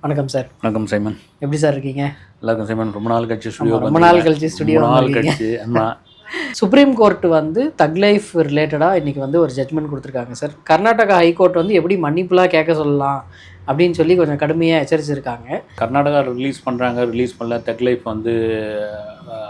வணக்கம் சார். வணக்கம் சைமன். எப்படி சார் இருக்கீங்க? எல்லாருக்கும் சைமன். ரொம்ப நாள் கழிச்சு ஸ்டுடியோ கழிச்சு ஆமாம். சுப்ரீம் கோர்ட் வந்து தக் லைஃப் ரிலேட்டடாக இன்றைக்கி வந்து ஒரு ஜட்மெண்ட் கொடுத்துருக்காங்க சார். கர்நாடகா ஹைகோர்ட் வந்து எப்படி மன்னிப்புலாம் கேட்க சொல்லலாம் அப்படின்னு சொல்லி கொஞ்சம் கடுமையாக எச்சரிச்சிருக்காங்க. கர்நாடகா ரிலீஸ் பண்ணுறாங்க, ரிலீஸ் பண்ணல. தக் லைஃப் வந்து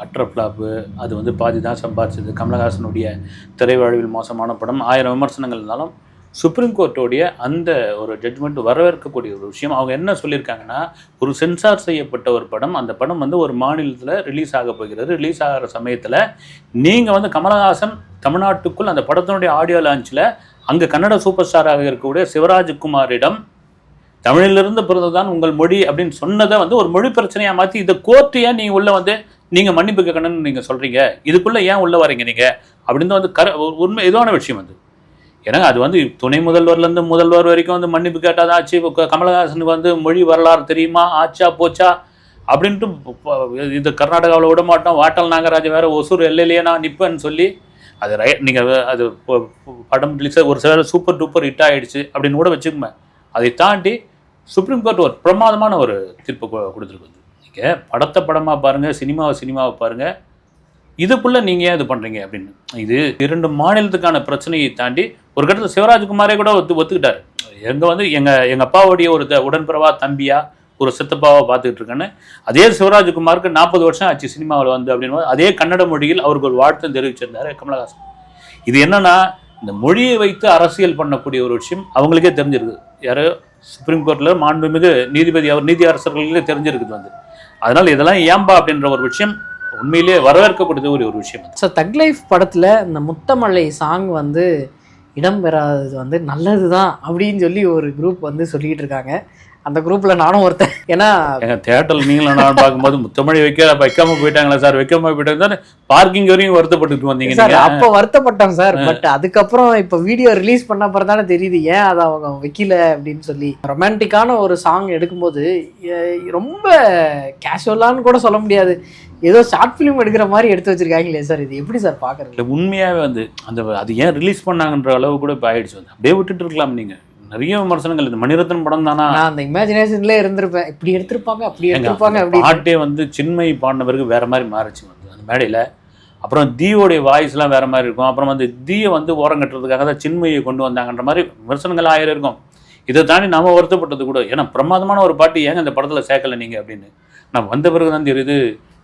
அட்ரா ஃப்ளாப்பு, அது வந்து பாதி தான் சம்பாதிச்சது. கமலஹாசனுடைய திரைவாழ்வில் மோசமான படம், 1000 விமர்சனங்கள் இருந்தாலும் சுப்ரீம் கோர்ட்டோடைய அந்த ஒரு ஜட்மெண்ட் வரவேற்கக்கூடிய ஒரு விஷயம். அவங்க என்ன சொல்லியிருக்காங்கன்னா, ஒரு சென்சார் செய்யப்பட்ட ஒரு படம், அந்த படம் வந்து ஒரு மாநிலத்தில் ரிலீஸ் ஆக போகிறது. ரிலீஸ் ஆகிற சமயத்தில் நீங்கள் வந்து கமலஹாசன் தமிழ்நாட்டுக்குள் அந்த படத்தினுடைய ஆடியோ லான்ச்சில் அங்கே கன்னட சூப்பர் ஸ்டாராக இருக்கக்கூடிய சிவராஜ்குமாரிடம் தமிழிலிருந்து பிறந்ததான் உங்கள் மொழி அப்படின்னு சொன்னதை வந்து ஒரு மொழி பிரச்சனையாக மாற்றி இந்த கோர்ட்டையே நீங்கள் உள்ளே வந்து நீங்கள் மன்னிப்பு கேட்கணும்னு நீங்கள் சொல்கிறீங்க, இதுக்குள்ளே ஏன் உள்ளே வரீங்க நீங்கள் அப்படின்னு வந்து உண்மை எதுவான விஷயம் வந்து. ஏன்னா அது வந்து துணை முதல்வர்லேருந்து முதல்வர் வரைக்கும் வந்து மன்னிப்பு கேட்டால் தான் ஆச்சு. கமலஹாசனுக்கு வந்து மொழி வரலாறு தெரியுமா, ஆச்சா போச்சா அப்படின்ட்டு இது கர்நாடகாவில் விட மாட்டோம், வாட்டல் நாகராஜ் வேறு ஒசூர் எல்லையிலேயே நான் நிற்பேன்னு சொல்லி அது நீங்கள் அது படம் ரிலீஸ் ஒரு சில சூப்பர் டூப்பர் ஹிட் ஆகிடுச்சு அப்படின்னு கூட வச்சுக்கோங்க. அதை தாண்டி சுப்ரீம் கோர்ட் ஒரு பிரமாதமான ஒரு தீர்ப்பு கொடுத்துருக்கு. நீங்கள் படத்தை படமாக பாருங்கள், சினிமாவை பாருங்கள், இதுக்குள்ளே நீங்கள் ஏன் இது பண்ணுறீங்க அப்படின்னு. இது 2 மாநிலத்துக்கான பிரச்சனையை தாண்டி ஒரு கட்டத்தில் சிவராஜ்குமாரே கூட ஒத்துக்கிட்டார். வந்து எங்கள் அப்பாவுடைய ஒரு உடன்பிறவா தம்பியா ஒரு சித்தப்பாவை பார்த்துக்கிட்டு இருக்கேன்னு. அதே சிவராஜ்குமாருக்கு 40 வருஷம் ஆச்சு சினிமாவில் வந்து அப்படின்னு அதே கன்னட மொழியில் அவருக்கு ஒரு வாழ்த்து தெரிவிச்சிருந்தார் கமலஹாசன். இது என்னன்னா, இந்த மொழியை வைத்து அரசியல் பண்ணக்கூடிய ஒரு விஷயம் அவங்களுக்கே தெரிஞ்சிருக்குது. யாரோ சுப்ரீம் கோர்ட்டில் மாண்புமிகு நீதி அரசர்களுக்கே தெரிஞ்சிருக்குது வந்து. அதனால் இதெல்லாம் ஏம்பா அப்படின்ற ஒரு விஷயம் உண்மையிலேயே வரவேற்கக்கூடியது ஒரு விஷயம். ஸோ தக் லைஃப் படத்தில் இந்த முத்தமலை சாங் வந்து இடம் பெறாதது வந்து நல்லது தான் அப்படின்னு சொல்லி ஒரு குரூப் வந்து சொல்லிக்கிட்டு இருக்காங்க. அந்த குரூப்பில் நானும் ஒருத்தன். ஏன்னா எங்கள் தேட்டரில் நீங்களும் நான் பார்க்கும்போது முத்தமழை வைக்காம போயிட்டாங்களா சார், வைக்காம போயிட்டாங்க சார், பார்க்கிங் வரையும் வருத்தப்பட்டு வந்தீங்க சார். அப்போ வருத்தப்பட்டோம் சார். பட் அதுக்கப்புறம் இப்போ வீடியோ ரிலீஸ் பண்ண அப்புறம் தானே தெரியுது ஏன் அதை அவங்க வைக்கல அப்படின்னு சொல்லி. ரொமான்டிக்கான ஒரு சாங் எடுக்கும்போது ரொம்ப கேஷுவலான்னு கூட சொல்ல முடியாது, ஏதோ ஷார்ட் ஃபிலிம் எடுக்கிற மாதிரி எடுத்து வச்சிருக்காங்களே சார். இது எப்படி சார் பார்க்குறது? உண்மையாகவே வந்து அது ஏன் ரிலீஸ் பண்ணாங்கன்ற அளவு கூட இப்போ ஆயிடுச்சு வந்து. அப்படியே விட்டுட்டு இருக்கலாம். நீங்கள் நிறைய விமர்சனங்கள், இந்த மணிரத்னம் படம் தானா, நான் அந்த இமேஜினேஷன்ல இருந்திருப்பேன், இப்படி எடுத்திருப்பாங்க அப்படி எடுத்திருப்பாங்க அப்படி. பாட்டே வந்து சின்மயி பாடின பிறகு வேற மாதிரி மாறிச்சு வந்து அந்த மேடையில். அப்புறம் தீயோடைய வாய்ஸ்லாம் வேற மாதிரி இருக்கும். அப்புறம் வந்து தீயை வந்து ஓரம் கட்டுறதுக்காக தான் சின்மயை கொண்டு வந்தாங்கன்ற மாதிரி விமர்சனங்கள் 1000 இருக்கும். இதை தாண்டி நம்ம வருத்தப்பட்டது கூட, ஏன்னா பிரமாதமான ஒரு பாட்டு ஏங்க இந்த படத்தில் சேர்க்கலை நீங்கள் அப்படின்னு. நான் வந்த பிறகு தான் தெரியுது.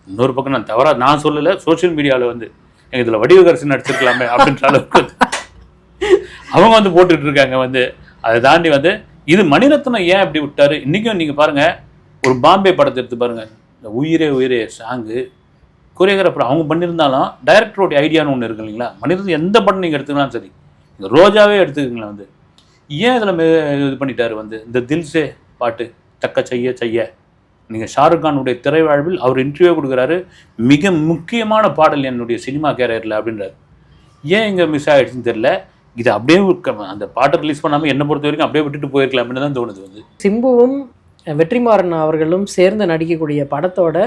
இன்னொரு பக்கம் நான் தவறாக நான் சொல்லலை, சோஷியல் மீடியாவில் வந்து எங்கள் இதில் வடிவகரசு நடிச்சிருக்கலாமே அப்படின்ற அளவுக்கு அவங்க வந்து போட்டுட்டு இருக்காங்க வந்து. அதை தாண்டி வந்து இது மணிரத்னம் ஏன் இப்படி விட்டாரு. இன்றைக்கும் நீங்கள் பாருங்கள், ஒரு பாம்பே படத்தை எடுத்து பாருங்கள், இந்த உயிரே சாங்கு கொரியோகிராஃபர் அவங்க பண்ணியிருந்தாலும் டைரக்டரோடைய ஐடியான்னு ஒன்று இருக்கு இல்லைங்களா. மணிரத்னம் எந்த படம் நீங்கள் எடுத்துக்கலாம் சரி, இந்த ரோஜாவே எடுத்துக்கங்களேன் வந்து, ஏன் இதில் இது பண்ணிட்டாரு வந்து. இந்த தில்சே பாட்டு தக்க செய்ய நீங்கள் ஷாருக் கானுடைய திரைவாழ்வில் அவர் இன்டர்வியூ கொடுக்குறாரு, மிக முக்கியமான பாடல் என்னுடைய சினிமா கேரியரில் அப்படின்றார். ஏன் இங்கே மிஸ் ஆகிடுச்சுன்னு தெரியல. இது அப்படியே அந்த பாட்டை ரிலீஸ் பண்ணாமல் என்னை பொறுத்த வரைக்கும் அப்படியே விட்டுட்டு போயிருக்கலாம் அப்படின்னு தான் தோணுது வந்து. சிம்புவும் வெற்றிமாறன் அவர்களும் சேர்ந்து நடிக்கக்கூடிய படத்தோட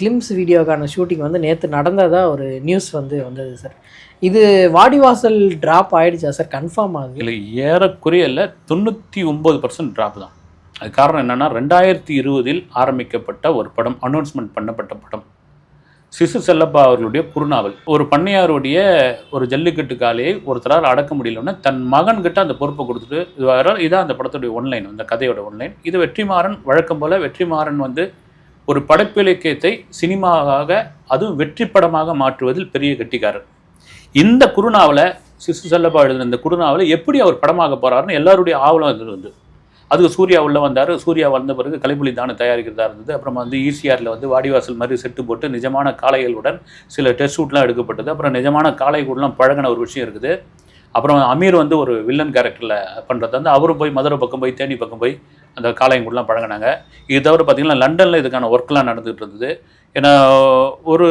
கிளிம்ஸ் வீடியோக்கான ஷூட்டிங் வந்து நேற்று நடந்ததாக ஒரு நியூஸ் வந்து வந்தது சார். இது வாடிவாசல் ட்ராப் ஆகிடுச்சா சார், கன்ஃபார்ம் ஆகுது? இல்லை, ஏறக்குறைய இல்லை, 99% ட்ராப் தான். அது காரணம் என்னென்னா, 2020 ஆரம்பிக்கப்பட்ட ஒரு படம், அனௌன்ஸ்மெண்ட் பண்ணப்பட்ட படம், சிசு செல்லப்பா அவர்களுடைய குறுநாவல். ஒரு பண்ணையாருடைய ஒரு ஜல்லிக்கட்டு காலையை ஒருத்தரால் அடக்க முடியலன்னா தன் மகன்கிட்ட அந்த பொறுப்பை கொடுத்துட்டு இதான் அந்த படத்துடைய ஒன்லைன், அந்த கதையோட ஒன்லைன். இது வெற்றிமாறன் வழக்கம் போல் வெற்றிமாறன் வந்து ஒரு படைப்பிலக்கியத்தை சினிமாவாக, அதுவும் வெற்றி படமாக மாற்றுவதில் பெரிய கெட்டிக்காரர். இந்த குறுநாவலை, சிசு செல்லப்பா எழுதின இந்த குறுநாவலை எப்படி அவர் படமாக போகிறாருன்னு எல்லாருடைய ஆவலம் இருந்தது. அதுக்கு சூர்யா உள்ளே வந்தார். சூர்யா வந்த பிறகு கலைப்புலி தானே தயாரிக்கிறதா இருந்தது. அப்புறம் வந்து ஈசிஆரில் வந்து வாடிவாசல் மாதிரி செட்டு போட்டு நிஜமான காளைகளுடன் சில டெஸ்ட் ஷூட்லாம் எடுக்கப்பட்டது. அப்புறம் நிஜமான காளைகூடலாம் பழகின ஒரு விஷயம் இருக்குது. அப்புறம் அமீர் வந்து ஒரு வில்லன் கேரக்டரில் பண்ணுறது வந்து அவரும் போய் மதுரை பக்கம் போய் தேனி பக்கம் போய் அந்த காளையங்கூடலாம் பழகினாங்க. இது தவிர பார்த்திங்கன்னா லண்டனில் இதுக்கான ஒர்க்லாம் நடந்துகிட்டு இருந்தது. ஏன்னா ஒரு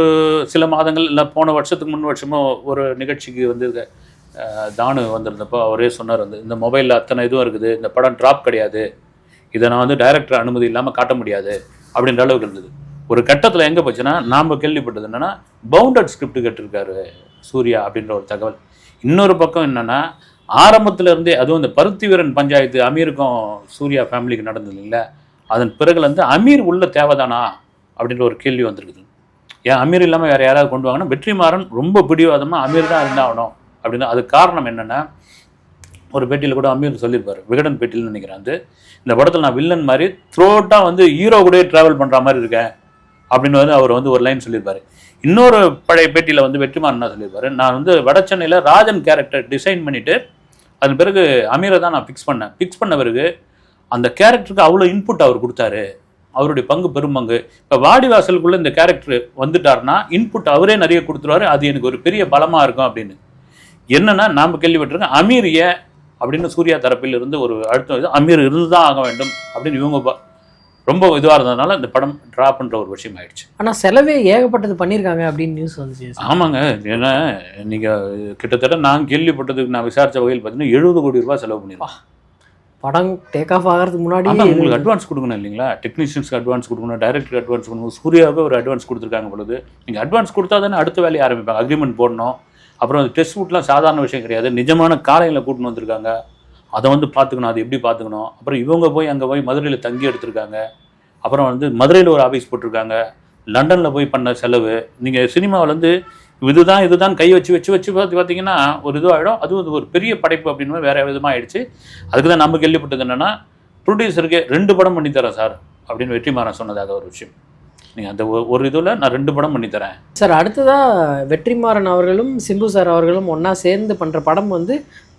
சில மாதங்கள் இல்லை, போன வருஷத்துக்கு முன் வருஷமோ ஒரு நிகழ்ச்சிக்கு வந்து தானு வந்திருந்தப்போ அவரே சொன்னார் வந்து, இந்த மொபைலில் அத்தனை இதுவும் இருக்குது, இந்த படம் ட்ராப் கிடையாது, இதை நான் வந்து டைரக்டர் அனுமதி இல்லாமல் காட்ட முடியாது அப்படின்ற அளவுக்கு இருந்தது. ஒரு கட்டத்தில் எங்கே போச்சுன்னா, நாம் கேள்விப்பட்டது என்னென்னா, பவுண்டட் ஸ்கிரிப்ட் கேட்டிருக்காரு சூர்யா அப்படின்ற ஒரு தகவல். இன்னொரு பக்கம் என்னென்னா, ஆரம்பத்தில் இருந்தே, அதுவும் இந்த பருத்தி வீரன் பஞ்சாயத்து அமீருக்கும் சூர்யா ஃபேமிலிக்கு நடந்தது இல்லைங்களா, அதன் பிறகு வந்து அமீர் உள்ள தேவைதானா அப்படின்ற ஒரு கேள்வி வந்திருக்குது. ஏன் அமீர் இல்லாமல் வேறு யாராவது கொண்டு வாங்கன்னா வெற்றிமாறன் ரொம்ப பிடிவாதமாக அமீர் தான் இருந்தாகணும் அப்படின்னு. அதுக்கு காரணம் என்னென்னா, ஒரு பேட்டியில் கூட அமீர் சொல்லியிருப்பார், விகடன் பேட்டியில் நினைக்கிறேன், வந்து இந்த படத்தில் நான் வில்லன் மாதிரி த்ரோட்டாக வந்து ஹீரோ கூட ட்ராவல் பண்ணுற மாதிரி இருக்கேன் அப்படின்னு வந்து அவர் வந்து ஒரு லைன் சொல்லியிருப்பார். இன்னொரு பழைய பேட்டியில் வந்து வெற்றிமாறன் என்ன சொல்லியிருப்பார், நான் வந்து வட சென்னையில் ராஜன் கேரக்டர் டிசைன் பண்ணிவிட்டு அதன் பிறகு அமீரை தான் நான் ஃபிக்ஸ் பண்ண பிறகு அந்த கேரக்டருக்கு அவ்வளோ இன்புட் அவர் கொடுத்தாரு, அவருடைய பங்கு பெரும்பங்கு. இப்போ வாடிவாசலுக்குள்ளே இந்த கேரக்டர் வந்துட்டார்னா இன்புட் அவரே நிறைய கொடுத்துருவாரு, அது எனக்கு ஒரு பெரிய பலமாக இருக்கும் அப்படின்னு. என்னன்னா நாம் கேள்விப்பட்டிருக்கோம் அமீர் ஏன் அப்படின்னு சூர்யா தரப்பில் இருந்து ஒரு அழுத்தம், அமீர் இருந்து தான் ஆக வேண்டும் அப்படின்னு இவங்க ரொம்ப இதுவாக இருந்ததுனால இந்த படம் ட்ராப்ன்ற ஒரு விஷயம் ஆயிடுச்சு. ஆனால் செலவே ஏகப்பட்டது பண்ணியிருக்காங்க அப்படின்னு நியூஸ் வந்துச்சு. ஆமாங்க, ஏன்னா நீங்கள் கிட்டத்தட்ட நான் கேள்விப்பட்டதுக்கு நான் விசாரித்த வகையில் பார்த்தீங்கன்னா 70 கோடி ரூபாய் செலவு பண்ணிடுவா. படம் டேக் ஆஃப் ஆகிறதுக்கு முன்னாடி உங்களுக்கு அட்வான்ஸ் கொடுக்கணும் இல்லைங்களா, டெக்னீஷியன்ஸ்க்கு அட்வான்ஸ் கொடுக்கணும், டைரக்டருக்கு அட்வான்ஸ் கொடுக்கணும், சூர்யாவுக்கு ஒரு அட்வான்ஸ் கொடுத்துருக்காங்க பொழுது. நீங்கள் அட்வான்ஸ் கொடுத்தா தானே அடுத்த வேலையை ஆரம்பிப்பாங்க, அக்ரிமெண்ட் போடணும். அப்புறம் அந்த டெஸ்ட் ஷூட்லாம் சாதாரண விஷயம் கிடையாது, நிஜமான காலையில் கூட்டின்னு வந்திருக்காங்க, அதை வந்து பார்த்துக்கணும், அது எப்படி பார்த்துக்கணும். அப்புறம் இவங்க போய் அங்கே போய் மதுரையில் தங்கி எடுத்திருக்காங்க, அப்புறம் வந்து மதுரையில் ஒரு ஆஃபீஸ் போட்டிருக்காங்க, லண்டனில் போய் பண்ண செலவு. நீங்கள் சினிமாவில் வந்து இதுதான் கை வச்சு பார்த்தீங்கன்னா ஒரு இதுவாகிடும். அதுவும் ஒரு பெரிய படைப்பு அப்படின்னு வேறு விதமாக ஆகிடுச்சு. அதுக்கு தான் நம்ம கேள்விப்பட்டது என்னென்னா, ப்ரொடியூசருக்கு 2 படம் பண்ணித்தரேன் சார் அப்படின்னு வெற்றிமாறன் சொன்னதாக ஒரு விஷயம். நீங்கள் அந்த ஒரு இதில் நான் 2 படம் பண்ணித்தரேன் சார். அடுத்ததாக வெற்றிமாறன் அவர்களும் சிம்பு சார் அவர்களும் ஒன்றா சேர்ந்து பண்ணுற படம் வந்து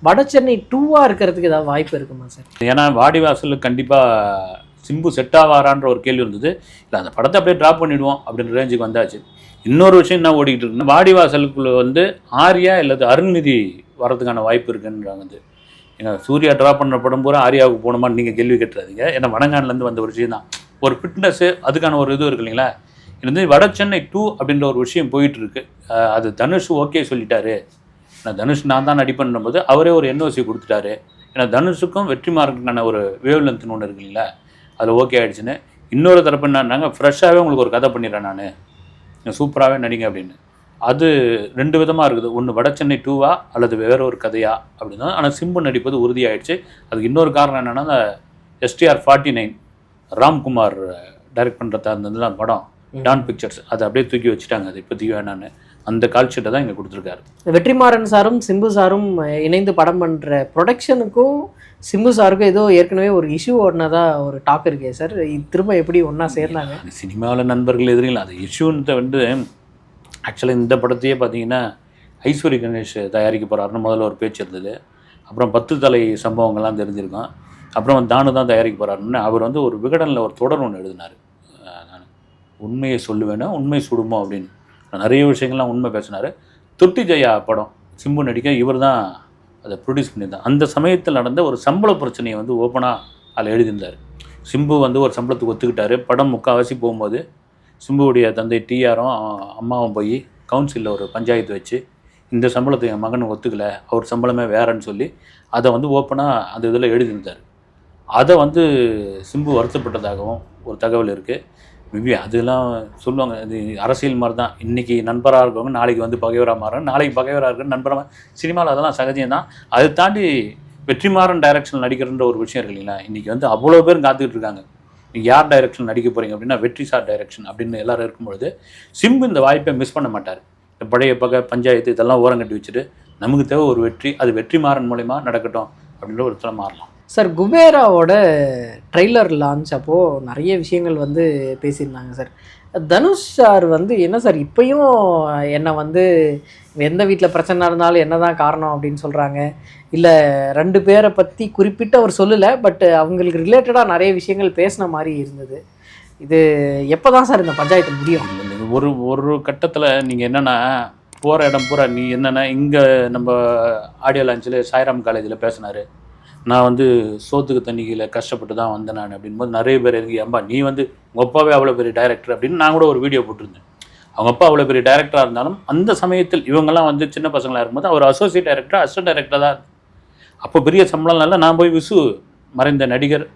வடசென்னை 2ஆக இருக்கிறதுக்கு ஏதாவது வாய்ப்பு இருக்குமா சார்? ஏன்னா வாடிவாசலுக்கு கண்டிப்பாக சிம்பு செட் ஆவாரான்ற ஒரு கேள்வி இருந்தது. இல்லை, அந்த படத்தை அப்படியே ட்ராப் பண்ணிவிடுவோம் அப்படின்ற ரேஞ்சுக்கு வந்தாச்சு. இன்னொரு விஷயம் என்ன ஓடிக்கிட்டு இருக்குன்னா, வாடிவாசலுக்குள்ள வந்து ஆர்யா அல்லது அருள்நிதி வரதுக்கான வாய்ப்பு இருக்குன்றாங்க. வந்து ஏன்னா சூர்யா ட்ராப் பண்ணுற படம் பூரா ஆர்யாவுக்கு போகணுமான்னு நீங்கள் கேள்வி கேட்டுறாதீங்க. ஏன்னா வடங்கான்லேருந்து வந்த ஒரு விஷயம் தான், ஒரு ஃபிட்னஸ்ஸு அதுக்கான ஒரு இது இருக்கு இல்லைங்களா. இது வந்து வடசென்னை 2 அப்படின்ற ஒரு விஷயம் போயிட்டுருக்கு. அது தனுஷ் ஓகே சொல்லிட்டாரு. ஏன்னா தனுஷ் நான் தான் நடிப்பேன் போது அவரே ஒரு என்ஓசி கொடுத்துட்டாரு. ஏன்னா தனுஷுக்கும் வெற்றிமாறனுக்கான ஒரு வேவ் லென்த்னு ஒன்று இருக்கு இல்லைங்களா, அதில் ஓகே ஆகிடுச்சுன்னு. இன்னொரு தரப்பு என்னன்னாங்க, ஃப்ரெஷ்ஷாகவே உங்களுக்கு ஒரு கதை பண்ணிடுறேன் நான், சூப்பராகவே நடிங்க அப்படின்னு. அது 2 விதமாக இருக்குது, ஒன்று வடசென்னை 2வா அல்லது வேற ஒரு கதையா அப்படின்னா. ஆனால் சிம்பு நடிப்பது உறுதியாகிடுச்சு. அதுக்கு இன்னொரு காரணம் என்னென்னா, அந்த STR 49 ராம்குமார் டைரக்ட் பண்ணுறதா இருந்ததுலாம் படம் டான் பிக்சர்ஸ், அதை அப்படியே தூக்கி வச்சுட்டாங்க, அது இப்போதைக்கு வேணான்னு. அந்த கால்ஷீட்டை தான் இங்கே கொடுத்துருக்காரு. வெற்றிமாறன் சாரும் சிம்பு சாரும் இணைந்து படம் பண்ணுற ப்ரொடக்ஷனுக்கும் சிம்பு சாருக்கும் ஏதோ ஏற்கனவே ஒரு இஷ்யூ ஓடினதா ஒரு டாக் இருக்கே சார், திரும்ப எப்படி ஒன்றா சேர்ந்தாங்க? சினிமாவில் நண்பர்கள் எதிரிங்களா, அது இஷ்யூன்ட்டு வந்து ஆக்சுவலாக இந்த படத்தையே பார்த்தீங்கன்னா ஐஸ்வரி கணேஷ் தயாரிக்க போகிறாருன்னு முதல்ல ஒரு பேச்சு இருந்தது. அப்புறம் 10 தலை சம்பவங்கள்லாம் தெரிஞ்சிருக்கோம். அப்புறம் தானு தான் தயாரிக்க போகிறாருன்னு அவர் வந்து ஒரு விகடனில் ஒரு தொடர் ஒன்று எழுதினார். நான் உண்மையை சொல்லுவேன்னா உண்மை சுடுமோ அப்படின்னு நிறைய விஷயங்கள்லாம் உண்மை பேசினார். தொட்டி ஜெயா படம் சிம்பு நடிக்க இவர் தான் அதை ப்ரொடியூஸ் பண்ணியிருந்தார். அந்த சமயத்தில் நடந்த ஒரு சம்பள பிரச்சனையை வந்து ஓப்பனாக அதில் எழுதியிருந்தார். சிம்பு வந்து ஒரு சம்பளத்துக்கு ஒத்துக்கிட்டார். படம் முக்கால்வாசி போகும்போது சிம்புவுடைய தந்தை டிஆரும் அம்மாவும் போய் கவுன்சிலில் ஒரு பஞ்சாயத்து வச்சு இந்த சம்பளத்தை என் மகன் ஒத்துக்கலை, அவர் சம்பளமே வேறன்னு சொல்லி அதை வந்து ஓப்பனாக அந்த இதில் எழுதியிருந்தார். அதை வந்து சிம்பு வருத்தப்பட்டதாகவும் ஒரு தகவல் இருக்குது. மேபி அதெல்லாம் சொல்லுவாங்க, இது அரசியல் மாதிரி தான். இன்றைக்கி நண்பராக இருக்கவங்க நாளைக்கு வந்து பகைவராக மாறும், நாளைக்கு பகைவராக இருக்குன்னு நண்பராக. சினிமாவில் அதெல்லாம் சகஜம் தான். அதை தாண்டி வெற்றிமாறன் டைரக்ஷன் நடிக்கிறன்ற ஒரு விஷயம் இருக்கு இல்லைங்களா. இன்றைக்கி வந்து அவ்வளோ பேர் காத்துக்கிட்டு இருக்காங்க, நீங்கள் யார் டைரக்ஷன் நடிக்க போகிறீங்க அப்படின்னா வெற்றி சார் டைரக்ஷன் அப்படின்னு எல்லோரும் இருக்கும்பொழுது சிம்பு இந்த வாய்ப்பை மிஸ் பண்ண மாட்டார். இந்த பழைய பஞ்சாயத்து இதெல்லாம் ஓரம் கட்டி வச்சுட்டு நமக்கு தேவை ஒரு வெற்றி, அது வெற்றிமாறன் மூலமா நடக்கட்டும் அப்படின்ற ஒரு இடத்துல மாறலாம். சார், குபேராவோட ட்ரெய்லர் லான்ச் அப்போது நிறைய விஷயங்கள் வந்து பேசியிருந்தாங்க சார். தனுஷ் சார் வந்து என்ன சார் இப்போயும் என்னை வந்து எந்த வீட்டில் பிரச்சனை இருந்தாலும் என்ன தான் காரணம் அப்படின்னு சொல்கிறாங்க, இல்லை 2 பேரை பற்றி குறிப்பிட்டு அவர் சொல்லலை, பட் அவங்களுக்கு ரிலேட்டடாக நிறைய விஷயங்கள் பேசின மாதிரி இருந்தது. இது எப்போ தான் சார் இந்த பஞ்சாயத்து முடியும்? ஒரு கட்டத்தில் நீங்கள் என்னென்னா போகிற இடம் பூரா நீ என்னென்னா, இங்கே நம்ம ஆடியோ லான்ச்சில் சாய்ராம் காலேஜில் பேசினார், நான் வந்து சோத்துக்கு தண்ணிக்கில் கஷ்டப்பட்டு தான் வந்தேன் நான் அப்படின்போது நிறைய பேர் இருக்கு, அம்பா நீ வந்து உங்கள் அப்பாவே அவ்வளோ பெரிய டைரக்டர் அப்படின்னு நான் கூட ஒரு வீடியோ போட்டிருந்தேன். அவங்க அப்பா அவ்வளோ பெரிய டைரக்டராக இருந்தாலும் அந்த சமயத்தில் இவங்கெல்லாம் வந்து சின்ன பசங்களாக இருக்கும்போது அவர் அசோசியேட் டைரக்டர், அசிஸ்டன்ட் டைரக்டர் தான். அப்போ பெரிய சம்பளம்னால நான் போய் விசு மறைந்த நடிகர்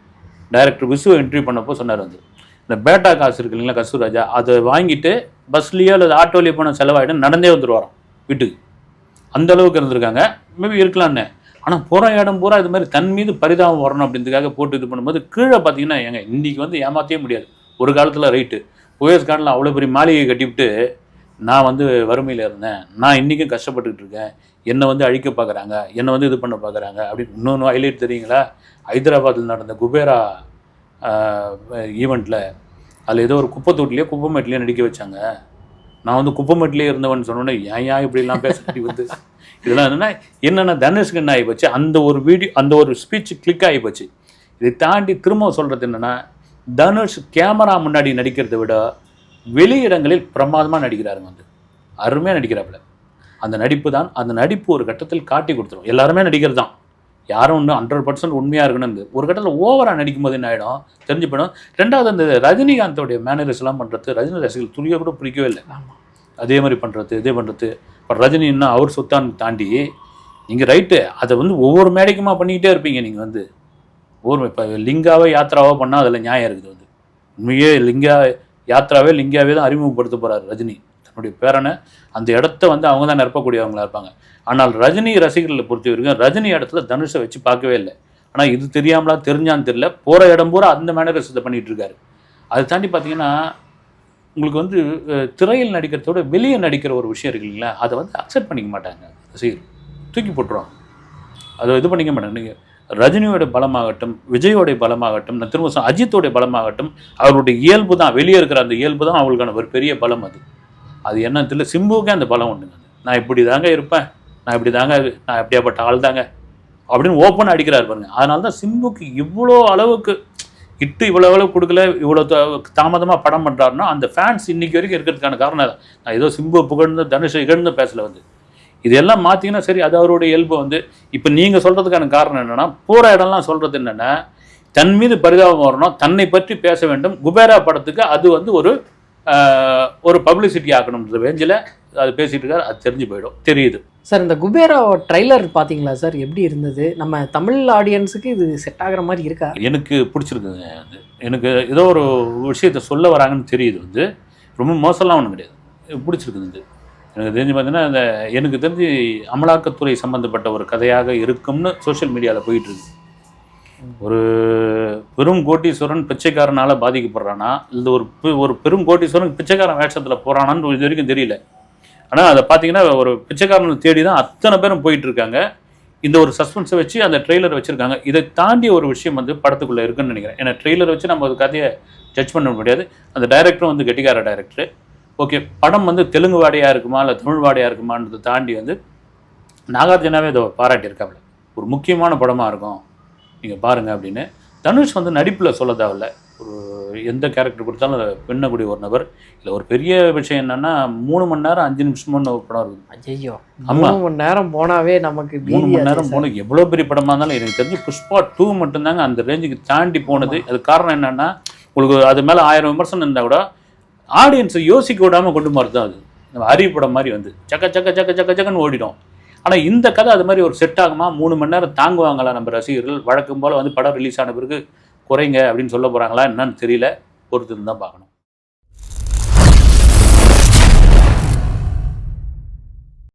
டைரக்டர் விசுவை இன்டர்வியூ பண்ணப்போ சொன்னார், வந்து இந்த பேட்டா காசு இருக்கு இல்லைங்களா கஸ்தூராஜா, அதை வாங்கிட்டு பஸ்லேயோ அல்லது ஆட்டோலேயோ போன செலவாகிட்டு நடந்தே வந்துடுவாராம் வீட்டுக்கு. அந்த அளவுக்கு இருந்திருக்காங்க. மேபி இருக்கலான்னு. ஆனால் போகிற இடம் பூரா இது மாதிரி தன் மீது பரிதாபம் வரணும் அப்படின்றதுக்காக போட்டு இது பண்ணும்போது கீழே பார்த்தீங்கன்னா எங்க இன்றைக்கி வந்து ஏமாற்றவே முடியாது. ஒரு காலத்தில் ரைட்டு ஓஎஸ் கார்டில் அவ்வளோ பெரிய மாளிகை கட்டிவிட்டு நான் வந்து வறுமையில் இருந்தேன், நான் இன்றைக்கும் கஷ்டப்பட்டுக்கிட்டு இருக்கேன், என்னை வந்து அழிக்க பார்க்குறாங்க, என்னை வந்து இது பண்ண பார்க்குறாங்க அப்படின்னு. இன்னொன்று ஹைலைட் தெரியுங்களா, ஹைதராபாத்தில் நடந்த குபேரா ஈவெண்ட்டில் அதில் ஏதோ ஒரு குப்பைத்தொட்டிலையோ குப்பைமேட்டிலையோ நடிக்க வச்சாங்க. நான் வந்து குப்பைமேட்டிலே இருந்தவன் சொன்னோன்னே ஏன் இப்படிலாம் பேச வந்து இதெல்லாம் என்னென்னா தனுஷ்க்கு என்ன ஆகி போச்சு, அந்த ஒரு வீடியோ அந்த ஒரு ஸ்பீச் கிளிக் ஆகி போச்சு. இதை தாண்டி திரும்ப சொல்கிறது என்னென்னா, தனுஷ் கேமரா முன்னாடி நடிக்கிறத விட வெளியிடங்களில் பிரமாதமாக நடிக்கிறாருங்க. வந்து அருமையாக நடிக்கிறாப்புல. அந்த நடிப்பு தான், அந்த நடிப்பு ஒரு கட்டத்தில் காட்டி கொடுத்துரும். எல்லாருமே நடிக்கிறது தான், யாரும் ஒன்று 100% உண்மையாக இருக்கணும்னு ஒரு கட்டத்தில் ஓவராக நடிக்கும் போது என்ன ஆகிடும் தெரிஞ்சு போயிடும். ரெண்டாவது அந்த ரஜினிகாந்தோடைய மேனரிஸ்லாம் பண்ணுறது ரஜினி ரசிகர்கள் துணியை கூட பிடிக்கவே இல்லை. அதே மாதிரி பண்ணுறது இதே பண்ணுறது. இப்போ ரஜினி இன்னும் அவர் சொத்தான்னு தாண்டி நீங்கள் ரைட்டு அதை வந்து ஒவ்வொரு மேடைக்குமா பண்ணிக்கிட்டே இருப்பீங்க. நீங்கள் வந்து இப்போ லிங்காவே யாத்திராவோ பண்ணால் அதில் நியாயம் இருக்குது. வந்து உண்மையே யாத்திராவே லிங்காவே தான் அறிமுகப்படுத்த போகிறார் ரஜினி. தன்னுடைய பேரனை அந்த இடத்த வந்து அவங்க தான் நிரப்பக்கூடியவங்களா இருப்பாங்க. ஆனால் ரஜினி ரசிகர்களை பொறுத்த வரைக்கும் ரஜினி இடத்துல தனுஷை வச்சு பார்க்கவே இல்லை. ஆனால் இது தெரியாமலா தெரிஞ்சான்னு தெரியல, போகிற இடம் பூரா அந்த மேனரிசத்தை பண்ணிகிட்டு இருக்காரு. அதை தாண்டி பார்த்தீங்கன்னா உங்களுக்கு வந்து திரையில் நடிக்கிறதோட வெளியே நடிக்கிற ஒரு விஷயம் இருக்கு இல்லைங்களா, அதை வந்து அக்செப்ட் பண்ணிக்க மாட்டாங்க ரசிகர், தூக்கி போட்டுருவாங்க, அதை இது பண்ணிக்க மாட்டாங்க. நீங்கள் ரஜினியோட பலமாகட்டும், விஜயோடைய பலமாகட்டும், நான் திரும்ப அஜித்தோடைய பலமாகட்டும், அவருடைய இயல்பு தான், வெளியே இருக்கிற அந்த இயல்பு தான் அவங்களுக்கான ஒரு பெரிய பலம். அது என்னன்னு தெரியல. சிம்புவுக்கே அந்த பலம் உண்டுங்க. நான் இப்படி தாங்க இருப்பேன், நான் இப்படி தாங்க, நான் எப்படியாப்பட்ட ஆள் தாங்க அப்படின்னு ஓப்பனாக அடிக்கிறார் பாருங்க. அதனால தான் சிம்புக்கு இவ்வளோ அளவுக்கு இட்டு இவ்வளோ அளவு கொடுக்கல, இவ்வளோ தாமதமாக படம் பண்ணுறாருன்னா அந்த ஃபேன்ஸ் இன்னைக்கு வரைக்கும் இருக்கிறதுக்கான காரணம் தான். நான் ஏதோ சிம்பு புகழ்ந்து தனுஷை இகழ்ந்து பேசல. வந்து இதெல்லாம் மாற்றிங்கன்னா சரி, அது அவருடைய இயல்பு. வந்து இப்போ நீங்கள் சொல்கிறதுக்கான காரணம் என்னென்னா, போகிற இடம்லாம் சொல்கிறது என்னென்னா தன் மீது பரிதாபம் வரணும், தன்னை பற்றி பேச வேண்டும். குபேரா படத்துக்கு அது வந்து ஒரு பப்ளிசிட்டி ஆக்கணுன்ற ரேஞ்சில் அது பேசிகிட்டு இருக்காரு. அது தெரிஞ்சு போயிடும், தெரியுது. சார் இந்த குபேரா ட்ரைலர் பார்த்தீங்களா சார், எப்படி இருந்தது? நம்ம தமிழ் ஆடியன்ஸுக்கு இது செட் ஆகிற மாதிரி இருக்கா? எனக்கு பிடிச்சிருக்குங்க. அது எனக்கு ஏதோ ஒரு விஷயத்த சொல்ல வராங்கன்னு தெரியுது. வந்து ரொம்ப மோசம்லாம் ஒன்றும் கிடையாது, பிடிச்சிருக்குது. எனக்கு தெரிஞ்சு பார்த்தீங்கன்னா எனக்கு தெரிஞ்சு அமலாக்கத்துறை சம்மந்தப்பட்ட ஒரு கதையாக இருக்கும்னு சோஷியல் மீடியாவில் போயிட்டுருக்கு. ஒரு பெரும் கோட்டீஸ்வரன் பிச்சைக்காரனால் பாதிக்கப்படுறானா, இல்லை ஒரு பெரும் கோட்டீஸ்வரன் பிச்சைக்காரன் வேஷத்தில் போகிறானான்னு இது வரைக்கும் தெரியல. ஆனால் அதை பார்த்தீங்கன்னா ஒரு பிச்சைக்காரனை தேடி தான் அத்தனை பேரும் போயிட்டுருக்காங்க. இந்த ஒரு சஸ்பென்ஸை வச்சு அந்த ட்ரெய்லர் வச்சுருக்காங்க. இதை தாண்டி ஒரு விஷயம் வந்து படத்துக்குள்ளே இருக்குன்னு நினைக்கிறேன். ஏன்னா ட்ரெய்லர் வச்சு நம்ம ஒரு கதையை ஜட்ஜ் பண்ண முடியாது. அந்த டைரக்டரும் வந்து கெட்டிக்கார டைரக்டரு. ஓகே, படம் வந்து தெலுங்கு வாடையாக இருக்குமா இல்லை தமிழ் வாடையாக இருக்குமான்றதை தாண்டி வந்து நாகார்ஜுனாவே இதை பாராட்டியிருக்காப்புல. ஒரு முக்கியமான படமாக இருக்கும், நீங்கள் பாருங்கள் அப்படின்னு. தனுஷ் வந்து நடிப்பில் சொல்ல தேவையில்ல, ஒரு எந்த கேரக்டர் கொடுத்தாலும் அதை பின்னக்கூடிய ஒரு நபர். இல்லை ஒரு பெரிய விஷயம் என்னென்னா 3 மணி நேரம் 5 நிமிஷம்னு ஒரு படம் இருக்குது. ஐயோ, 3 மணி நேரம் போனாவே நமக்கு 3 மணி நேரம் போனது எவ்வளோ பெரிய படமாக இருந்தாலும் எனக்கு தெரிஞ்சு புஷ்பா 2 மட்டும்தாங்க அந்த ரேஞ்சுக்கு தாண்டி போனது. அது காரணம் என்னென்னா, உங்களுக்கு அது மேலே 1000 விமர்சனம் இருந்தால் கூட ஆடியன்ஸை யோசிக்க விடாமல் கொண்டு போகிறது தான். அது அறிவுப்படம் மாதிரி வந்து சக்க சக்க சக்க சக்க சக்கன்னு ஓடிடும். ஆனால் இந்த கதை அது மாதிரி ஒரு செட் ஆகுமா? 3 மணி நேரம் தாங்குவாங்களா நம்ம ரசிகர்கள்? வழக்கம் போல் வந்து படம் ரிலீஸ் ஆன பிறகு குறைங்க அப்படின்னு சொல்ல போகிறாங்களா என்னன்னு தெரியல, பொறுத்து தான் பார்க்கணும்.